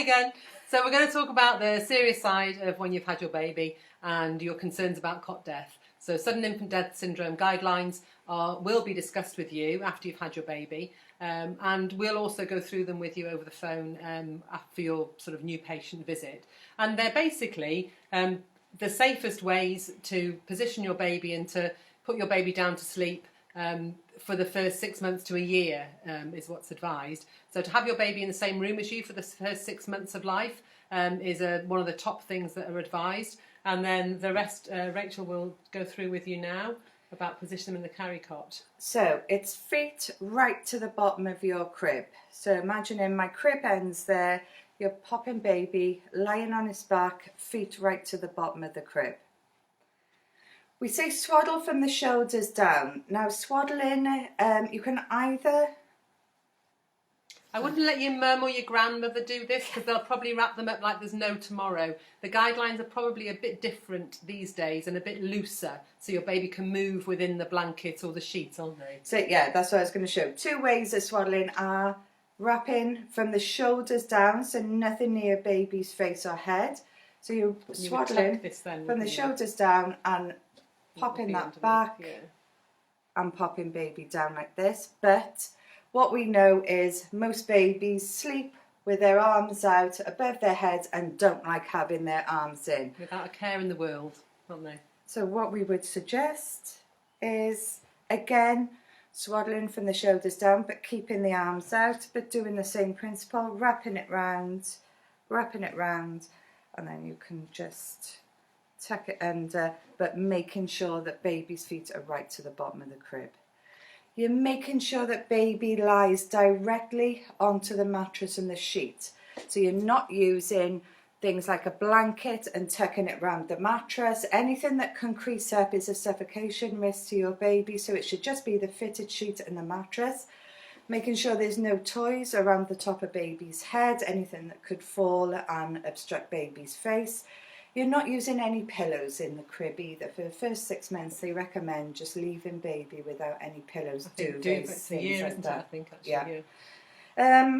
again. So we're going to talk about the serious side of when you've had your baby and your concerns about cot death. So sudden infant death syndrome guidelines will be discussed with you after you've had your baby, and we'll also go through them with you over the phone for your sort of new patient visit. And they're basically the safest ways to position your baby and to put your baby down to sleep for the first 6 months to a year is what's advised. So to have your baby in the same room as you for the first 6 months of life is one of the top things that are advised. And then the rest, Rachel will go through with you now about position them in the carry cot. So it's feet right to the bottom of your crib. So imagining my crib ends there, your popping baby lying on his back, feet right to the bottom of the crib. We say swaddle from the shoulders down. Now swaddling, you can either... I wouldn't let your mum or your grandmother do this because they'll probably wrap them up like there's no tomorrow. The guidelines are probably a bit different these days and a bit looser, so your baby can move within the blanket or the sheet, aren't they? So yeah, that's what I was going to show. 2 ways of swaddling are wrapping from the shoulders down, so nothing near baby's face or head. So you're swaddling from the shoulders down and popping that back and popping baby down like this. But what we know is most babies sleep with their arms out above their heads and don't like having their arms in. Without a care in the world, don't they? So what we would suggest is, again, swaddling from the shoulders down but keeping the arms out, but doing the same principle, wrapping it round, and then you can just tuck it under, but making sure that baby's feet are right to the bottom of the crib. You're making sure that baby lies directly onto the mattress and the sheet. So you're not using things like a blanket and tucking it around the mattress. Anything that can crease up is a suffocation risk to your baby, so it should just be the fitted sheet and the mattress. Making sure there's no toys around the top of baby's head, anything that could fall and obstruct baby's face. You're not using any pillows in the crib either. For the first 6 months, they recommend just leaving baby without any pillows, duvets, it's a year, isn't it? I think actually. Yeah.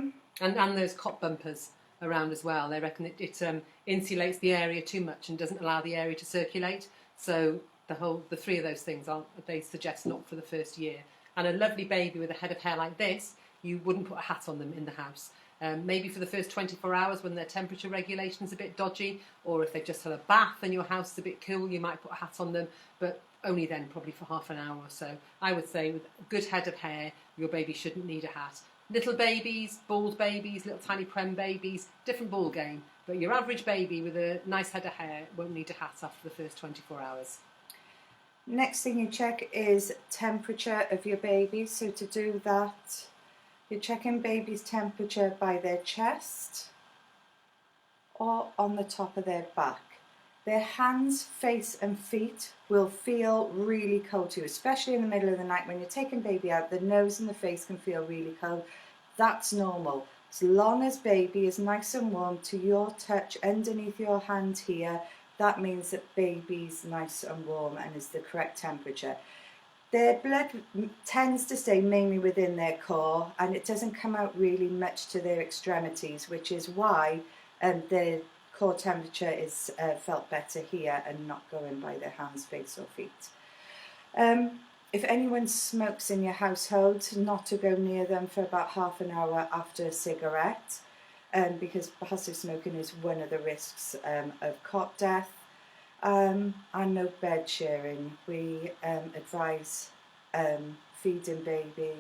And those cot bumpers around as well. They reckon it insulates the area too much and doesn't allow the area to circulate. So the 3 of those things they suggest not for the first year. And a lovely baby with a head of hair like this, you wouldn't put a hat on them in the house. Maybe for the first 24 hours when their temperature regulation is a bit dodgy, or if they've just had a bath and your house is a bit cool, you might put a hat on them, but only then, probably for half an hour or so. I would say with a good head of hair, your baby shouldn't need a hat. Little babies, bald babies, little tiny prem babies, different ball game, but your average baby with a nice head of hair won't need a hat after the first 24 hours. Next thing you check is temperature of your baby. So to do that, you're checking baby's temperature by their chest or on the top of their back. Their hands, face and feet will feel really cold to you, especially in the middle of the night when you're taking baby out. The nose and the face can feel really cold. That's normal. As long as baby is nice and warm to your touch underneath your hand here, that means that baby's nice and warm and is the correct temperature. Their blood tends to stay mainly within their core and it doesn't come out really much to their extremities, which is why their core temperature is felt better here and not going by their hands, face or feet. If anyone smokes in your household, not to go near them for about half an hour after a cigarette, because passive smoking is one of the risks of cot death. And no bed sharing. We advise feeding baby,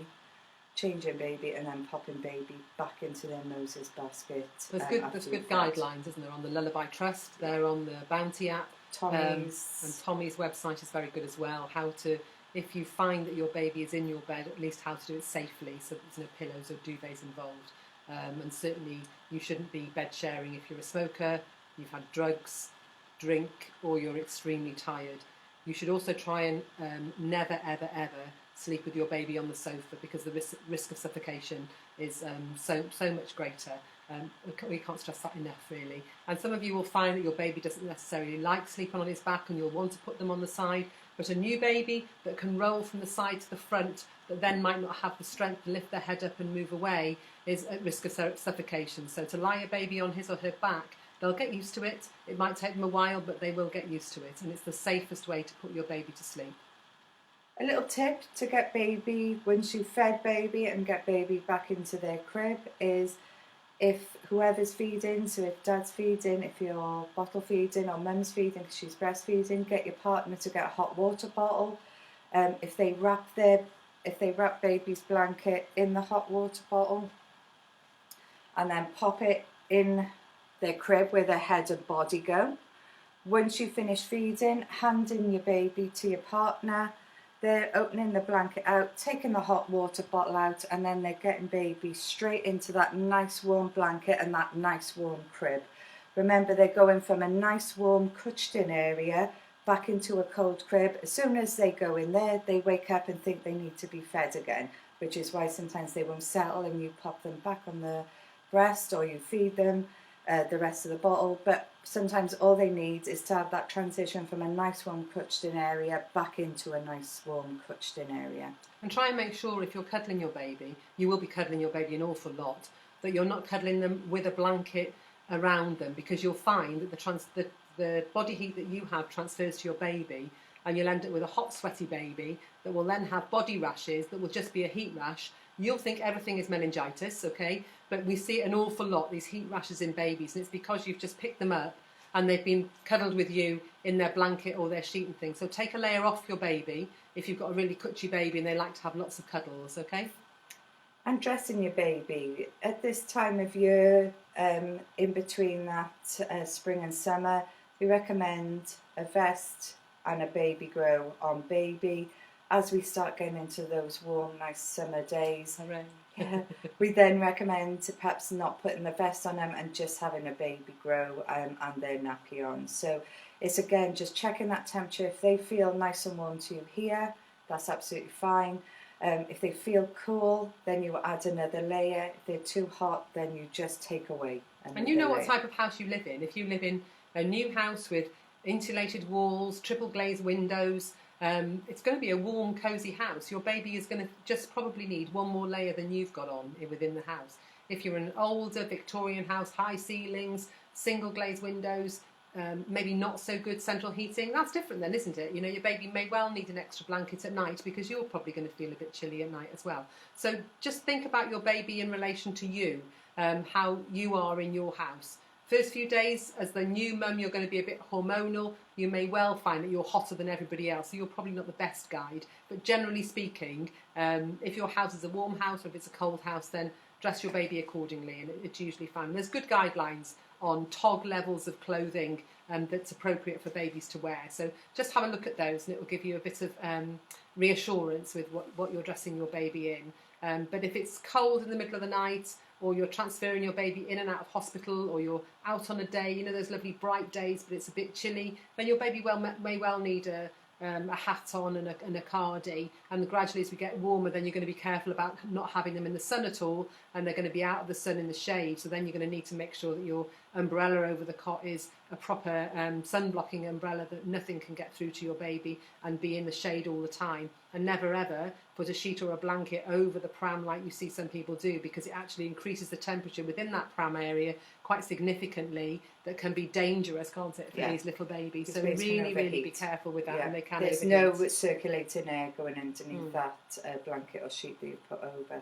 changing baby and then popping baby back into their Moses basket. There's good guidelines, isn't there, on the Lullaby Trust. They're on the Bounty app. And Tommy's website is very good as well. How to, if you find that your baby is in your bed, at least how to do it safely so that there's no pillows or duvets involved. And certainly you shouldn't be bed sharing if you're a smoker, you've had drugs, drink, or you're extremely tired. You should also try and never ever sleep with your baby on the sofa, because the risk of suffocation is so much greater. We can't stress that enough, really. And some of you will find that your baby doesn't necessarily like sleeping on his back and you'll want to put them on the side, But a new baby that can roll from the side to the front, that then might not have the strength to lift their head up and move away, is at risk of suffocation. So to lie a baby on his or her back, they'll get used to it. It might take them a while, but they will get used to it. And it's the safest way to put your baby to sleep. A little tip to get baby, once you've fed baby and get baby back into their crib, is if whoever's feeding, so if dad's feeding, if you're bottle feeding or mum's feeding because she's breastfeeding, get your partner to get a hot water bottle. If they wrap baby's blanket in the hot water bottle and then pop it in their crib where their head and body go. Once you finish feeding, hand in your baby to your partner. They're opening the blanket out, taking the hot water bottle out, and then they're getting baby straight into that nice warm blanket and that nice warm crib. Remember, they're going from a nice warm cushed in area back into a cold crib. As soon as they go in there, they wake up and think they need to be fed again, which is why sometimes they won't settle and you pop them back on the breast or you feed them the rest of the bottle. But sometimes all they need is to have that transition from a nice warm cushed in area back into a nice warm cushed in area. And try and make sure if you're cuddling your baby, you will be cuddling your baby an awful lot, that you're not cuddling them with a blanket around them, because you'll find that the body heat that you have transfers to your baby, and you'll end up with a hot sweaty baby that will then have body rashes that will just be a heat rash. You'll think everything is meningitis, okay? But we see an awful lot, these heat rashes in babies, and it's because you've just picked them up and they've been cuddled with you in their blanket or their sheet and things. So take a layer off your baby if you've got a really cutchy baby and they like to have lots of cuddles, okay? And dressing your baby. At this time of year, in between that spring and summer, we recommend a vest and a baby grow on baby. As we start getting into those warm, nice summer days, we then recommend perhaps not putting the vest on them and just having a baby grow and their nappy on. So it's again just checking that temperature. If they feel nice and warm to you here, that's absolutely fine. If they feel cool, then you add another layer. If they're too hot, then you just take away another And you know what layer. type of house you live in. If you live in a new house with insulated walls, triple glazed windows, it's going to be a warm, cosy house. Your baby is going to just probably need one more layer than you've got on within the house. If you're in an older Victorian house, high ceilings, single glazed windows, maybe not so good central heating, that's different then, isn't it? You know, your baby may well need an extra blanket at night because you're probably going to feel a bit chilly at night as well. So just think about your baby in relation to you, how you are in your house. First few days, as the new mum, you're going to be a bit hormonal. You may well find that you're hotter than everybody else, so you're probably not the best guide. But generally speaking, if your house is a warm house or if it's a cold house, then dress your baby accordingly, and it's usually fine. There's good guidelines on TOG levels of clothing that's appropriate for babies to wear. So just have a look at those, and it will give you a bit of reassurance with what you're dressing your baby in. But if it's cold in the middle of the night, or you're transferring your baby in and out of hospital, or you're out on a day, you know, those lovely bright days, but it's a bit chilly, then your baby may well need a hat on and a cardi. And gradually as we get warmer, then you're going to be careful about not having them in the sun at all, and they're going to be out of the sun in the shade. So then you're going to need to make sure that your umbrella over the cot is a proper sun blocking umbrella, that nothing can get through to your baby, and be in the shade all the time. And never ever put a sheet or a blanket over the pram like you see some people do, because it actually increases the temperature within that pram area quite significantly. That can be dangerous, can't it, for these little babies? So really be careful with that, and they can There's overheat. no circulating air going underneath that blanket or sheet that you put over.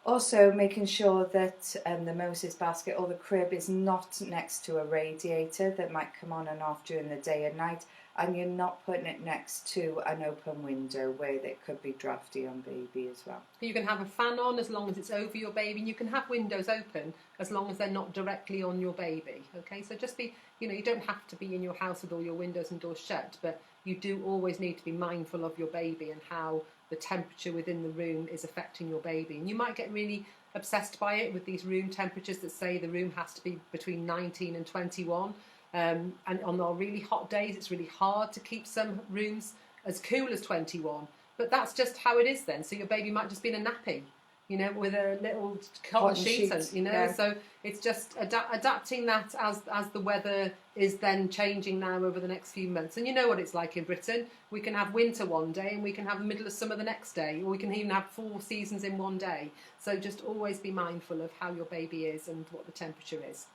Also, making sure that the Moses basket or the crib is not next to a radiator that might come on and off during the day and night, and you're not putting it next to an open window where it could be drafty on baby as well. You can have a fan on as long as it's over your baby, and you can have windows open as long as they're not directly on your baby. Okay, so just be, you don't have to be in your house with all your windows and doors shut, but you do always need to be mindful of your baby and how the temperature within the room is affecting your baby. And you might get really obsessed by it with these room temperatures that say the room has to be between 19 and 21. And on our really hot days, it's really hard to keep some rooms as cool as 21. But that's just how it is then. So your baby might just be in a nappy. you know, with a little cotton sheet, sheet, you know. yeah. So it's just adapting that as the weather is then changing now over the next few months. And you know what it's like in Britain. We can have winter one day and we can have the middle of summer the next day, or we can even have 4 seasons in one day. So just always be mindful of how your baby is and what the temperature is.